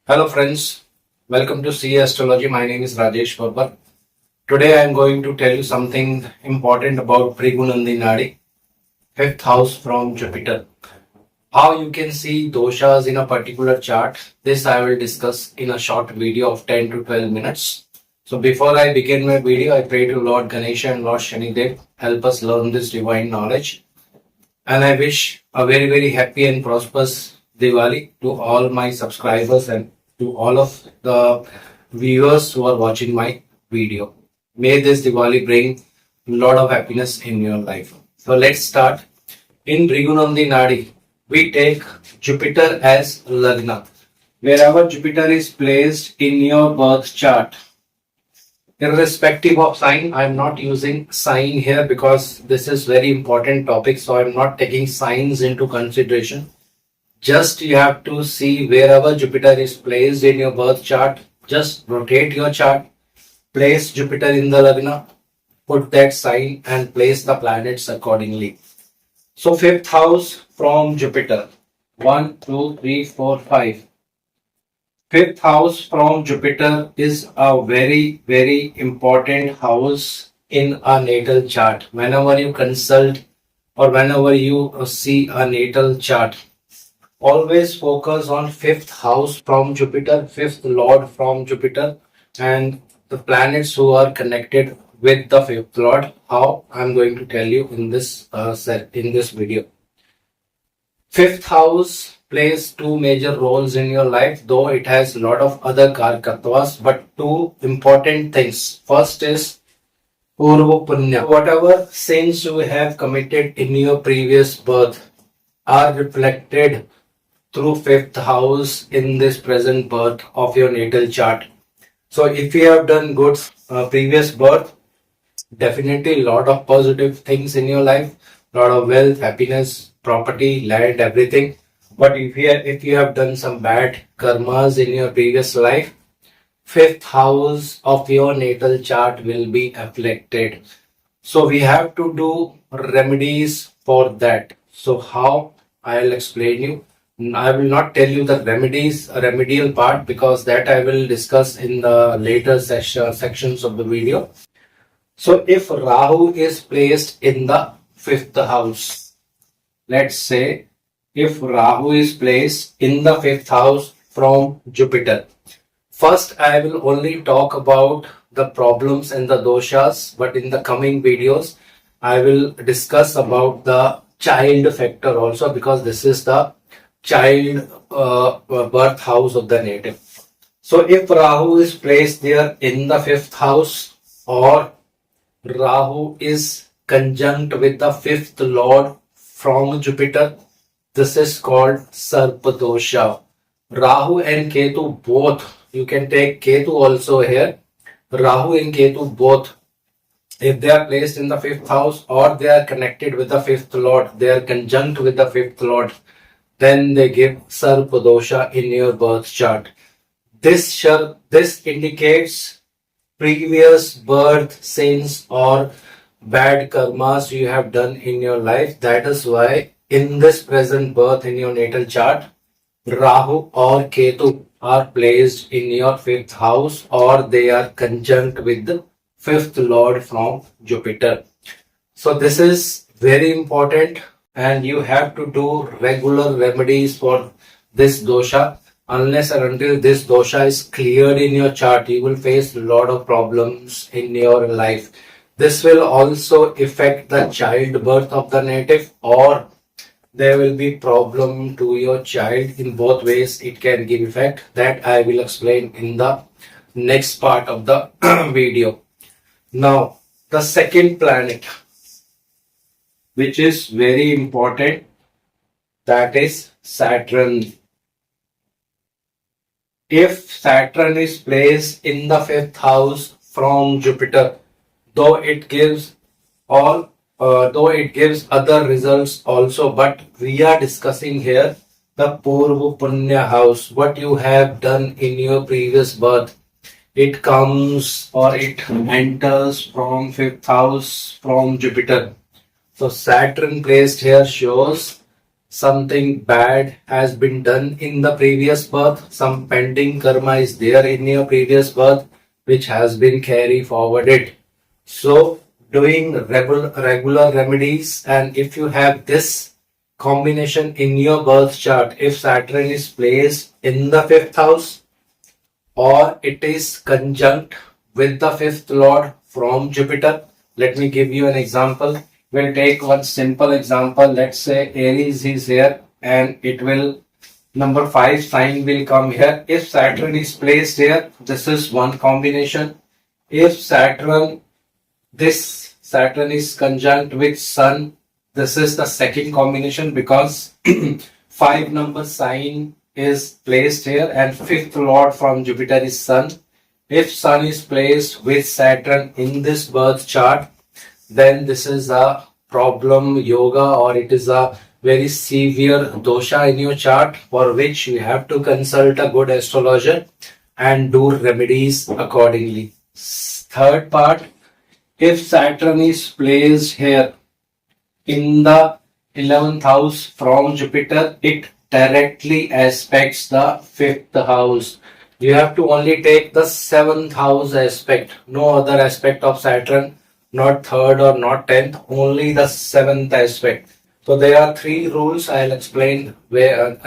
Hello friends, welcome to CA Astrology. My name is Rajesh Purva. Today I am going to tell you something important about Brigunandi Nadi, fifth house from Jupiter. How you can see doshas in a particular chart. This I will discuss in a short video of 10 to 12 minutes. So before I begin my video, I pray to Lord Ganesha and Lord Shanidev help us learn this divine knowledge. And I wish a very happy and prosperous Diwali to all my subscribers and to all of the viewers who are watching my video. May this Diwali bring a lot of happiness in your life. So let's start. In Brigunandi Nadi, we take Jupiter as Lagna. Wherever Jupiter is placed in your birth chart, irrespective of sign, I'm not using sign here because this is very important topic, so I'm not taking signs into consideration. Just you have to see wherever Jupiter is placed in your birth chart, just rotate your chart, place Jupiter in the Lagna, put that sign and place the planets accordingly. So fifth house from Jupiter, 1, 2, 3, 4, 5. Fifth house from Jupiter is a very important house in a natal chart. Whenever you consult or whenever you see a natal chart, always focus on fifth house from Jupiter, fifth lord from Jupiter, and the planets who are connected with the fifth lord. How I'm going to tell you in this video. Fifth house plays two major roles in your life, though it has a lot of other karkatvas, but two important things. First is purva punya. Whatever sins you have committed in your previous birth are reflected through fifth house in this present birth of your natal chart. So if you have done good previous birth, definitely lot of positive things in your life, lot of wealth, happiness, property, land, everything. But if you have done some bad karmas in your previous life, fifth house of your natal chart will be afflicted. So we have to do remedies for that. So how? I'll explain you. I will not tell you the remedial part, because that I will discuss in the later sections of the video. So if Rahu is placed in the fifth house, let's say if Rahu is placed in the fifth house from Jupiter, first I will only talk about the problems and the doshas, but in the coming videos I will discuss about the child factor also, because this is the child birth house of the native. So if Rahu is placed there in the fifth house, or Rahu is conjunct with the fifth lord from Jupiter, this is called Sarpadosha. Rahu and Ketu both, you can take Ketu also here, Rahu and Ketu both, if they are placed in the fifth house or they are connected with the fifth lord, they are conjunct with the fifth lord, then they give Sarpadosha in your birth chart. This indicates previous birth sins or bad karmas you have done in your life. That is why in this present birth in your natal chart, Rahu or Ketu are placed in your fifth house, or they are conjunct with the fifth lord from Jupiter. So this is very important, and you have to do regular remedies for this dosha. Unless and until this dosha is cleared in your chart, you will face a lot of problems in your life. This will also affect the childbirth of the native, or there will be problem to your child. In both ways it can give effect. That I will explain in the next part of the video. Now the second planet, which is very important, that is Saturn. If Saturn is placed in the fifth house from Jupiter, though it gives other results also, but we are discussing here the purva punya house, what you have done in your previous birth. It comes or it enters from fifth house from Jupiter. So Saturn placed here shows something bad has been done in the previous birth, some pending karma is there in your previous birth which has been carried forwarded. So doing regular remedies, and if you have this combination in your birth chart, if Saturn is placed in the fifth house or it is conjunct with the fifth lord from Jupiter. Let me give you an example. We'll take one simple example. Let's say Aries is here and it will number 5 sign will come here. If Saturn is placed here, this is one combination. If this Saturn is conjunct with Sun, this is the second combination, because 5 number sign is placed here and fifth lord from Jupiter is Sun. If Sun is placed with Saturn in this birth chart, then this is a problem yoga, or it is a very severe dosha in your chart, for which you have to consult a good astrologer and do remedies accordingly. Third part, if Saturn is placed here in the 11th house from Jupiter, it directly aspects the 5th house. You have to only take the 7th house aspect, no other aspect of Saturn, not 3rd or not 10th, only the 7th aspect. So there are 3 rules. I'll explain where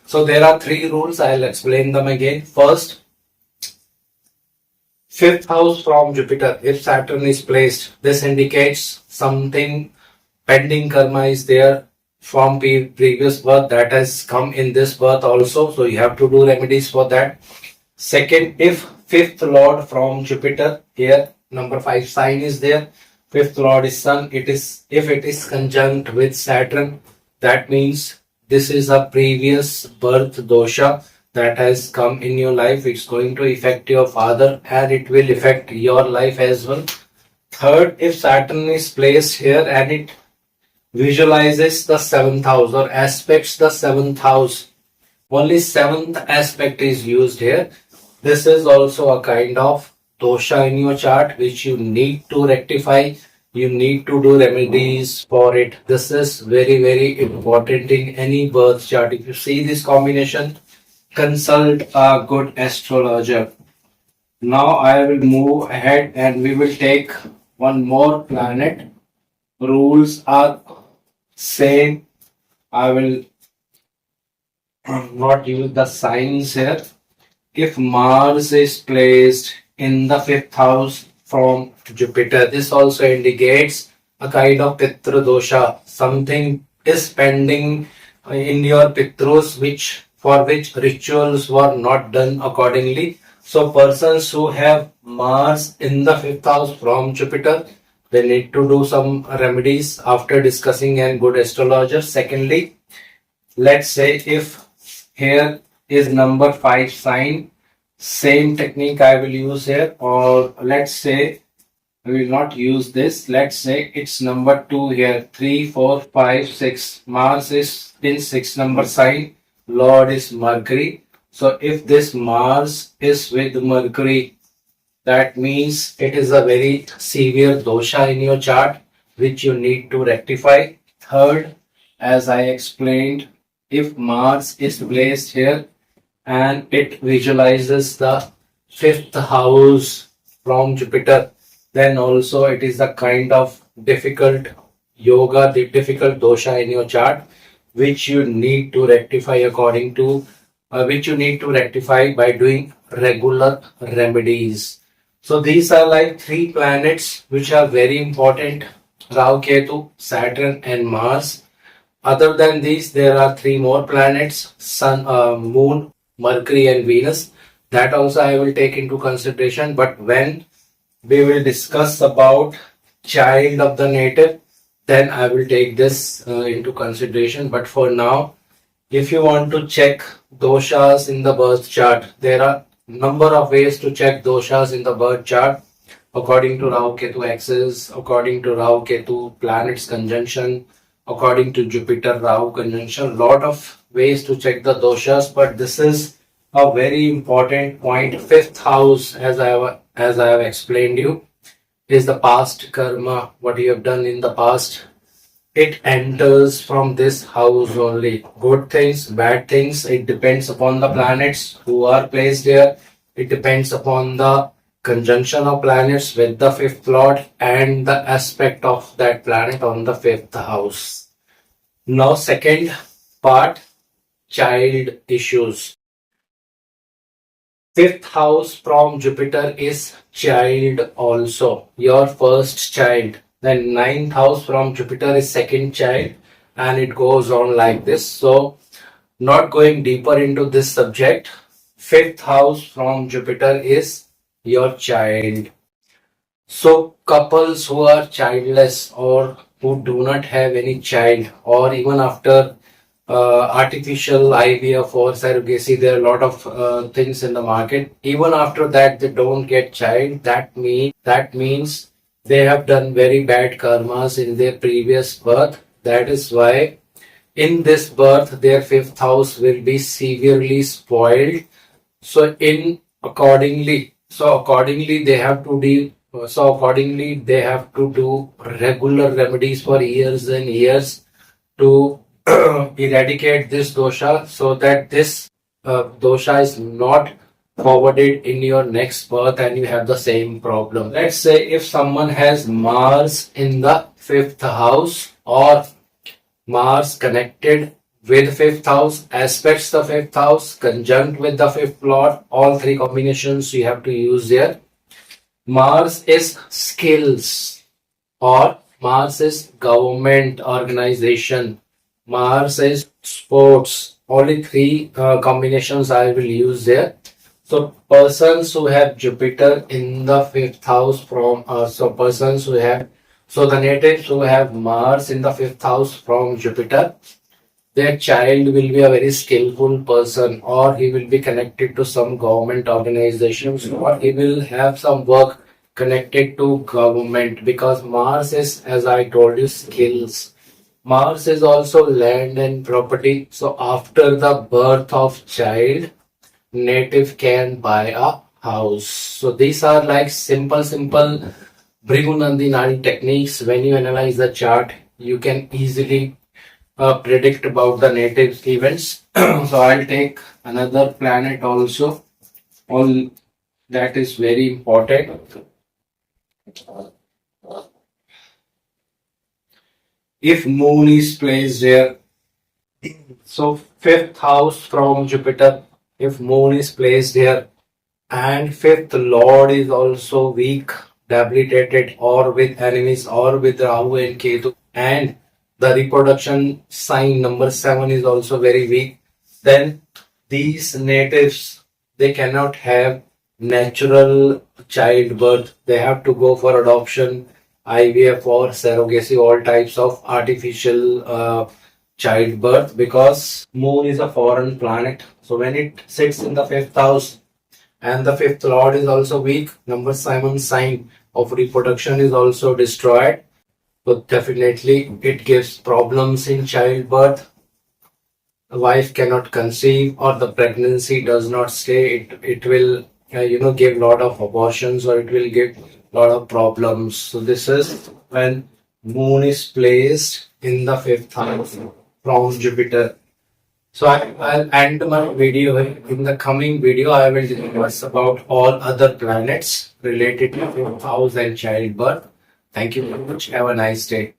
so there are 3 rules. I'll explain them again. First, 5th house from Jupiter, if Saturn is placed, this indicates something pending karma is there from previous birth that has come in this birth also. So you have to do remedies for that. Second, if 5th lord from Jupiter here, number 5 sign is there, 5th lord is Sun, if it is conjunct with Saturn, that means this is a previous birth dosha that has come in your life. It's going to affect your father and it will affect your life as well. Third, if Saturn is placed here and it visualizes the 7th house or aspects the 7th house, only 7th aspect is used here. This is also a kind of dosha in your chart which you need to rectify. You need to do remedies for it. This is very, very important in any birth chart. If you see this combination, consult a good astrologer. Now I will move ahead and we will take one more planet. Rules are same. I will not use the signs here. If Mars is placed in the 5th house from Jupiter, this also indicates a kind of Pitra dosha. Something is pending in your Pitrus for which rituals were not done accordingly. So persons who have Mars in the 5th house from Jupiter, they need to do some remedies after discussing a good astrologer. Secondly, let's say if here is number 5 sign, same technique I will use here, or let's say I will not use this. Let's say it's number 2 here, 3, 4, 5, 6. Mars is in 6 number sign. Lord is Mercury. So if this Mars is with Mercury, that means it is a very severe dosha in your chart which you need to rectify. Third, as I explained, if Mars is placed here and it visualizes the 5th house from Jupiter, then also it is a kind of difficult yoga, the difficult dosha in your chart which you need to rectify by doing regular remedies. So these are like 3 planets which are very important: Rahu, Ketu, Saturn and Mars. Other than these, there are 3 more planets: Sun, Moon, Mercury and Venus. That also I will take into consideration, but when we will discuss about child of the native, then I will take this into consideration. But for now, if you want to check doshas in the birth chart, there are number of ways to check doshas in the birth chart according to Rahu Ketu axis, according to Rahu Ketu planets conjunction, according to Jupiter Rahu conjunction. Lot of ways to check the doshas, but this is a very important point. 5th house, as I have explained you, is the past karma, what you have done in the past, it enters from this house only. Good things, bad things, it depends upon the planets who are placed there. It depends upon the conjunction of planets with the fifth lord and the aspect of that planet on the fifth house. Now, second part, child issues. Fifth house from Jupiter is child also, your first child. Then ninth house from Jupiter is second child, and it goes on like this. So, not going deeper into this subject, fifth house from Jupiter is your child. So, couples who are childless or who do not have any child, or even after artificial IVF or surrogacy, there are a lot of things in the market. Even after that, they don't get child. That means they have done very bad karmas in their previous birth. That is why in this birth, their fifth house will be severely spoiled. So accordingly, they have to deal. So accordingly, they have to do regular remedies for years and years to eradicate this dosha, so that this dosha is not forwarded in your next birth and you have the same problem. Let's say if someone has Mars in the fifth house, or Mars connected with fifth house, aspects the fifth house, conjunct with the fifth lord, all three combinations you have to use here. Mars is skills, or Mars is government organization. Mars is sports. Only three combinations I will use there. So persons who have Jupiter in the fifth house the natives who have Mars in the fifth house from Jupiter, their child will be a very skillful person, or he will be connected to some government organizations, or he will have some work connected to government, because Mars is, as I told you, skills. Mars is also land and property. So after the birth of child, native can buy a house. So these are like simple Bhrigunandinari techniques. When you analyze the chart, you can easily predict about the natives events. So I'll take another planet also. All that is very important. If moon is placed there, so fifth house from Jupiter, if moon is placed here, and fifth lord is also weak, debilitated, or with enemies, or with Rahu and Ketu, and the reproduction sign number 7 is also very weak, then these natives, they cannot have natural childbirth. They have to go for adoption, IVF, or surrogacy, all types of artificial childbirth, because moon is a foreign planet. So when it sits in the fifth house and the fifth lord is also weak, number 7 sign of reproduction is also destroyed. So definitely it gives problems in childbirth. The wife cannot conceive, or the pregnancy does not stay. It will give lot of abortions, or it will give lot of problems. So this is when moon is placed in the fifth house from Jupiter. So I'll end my video here. In the coming video, I will discuss about all other planets related to fifth house and childbirth. Thank you very much. Have a nice day.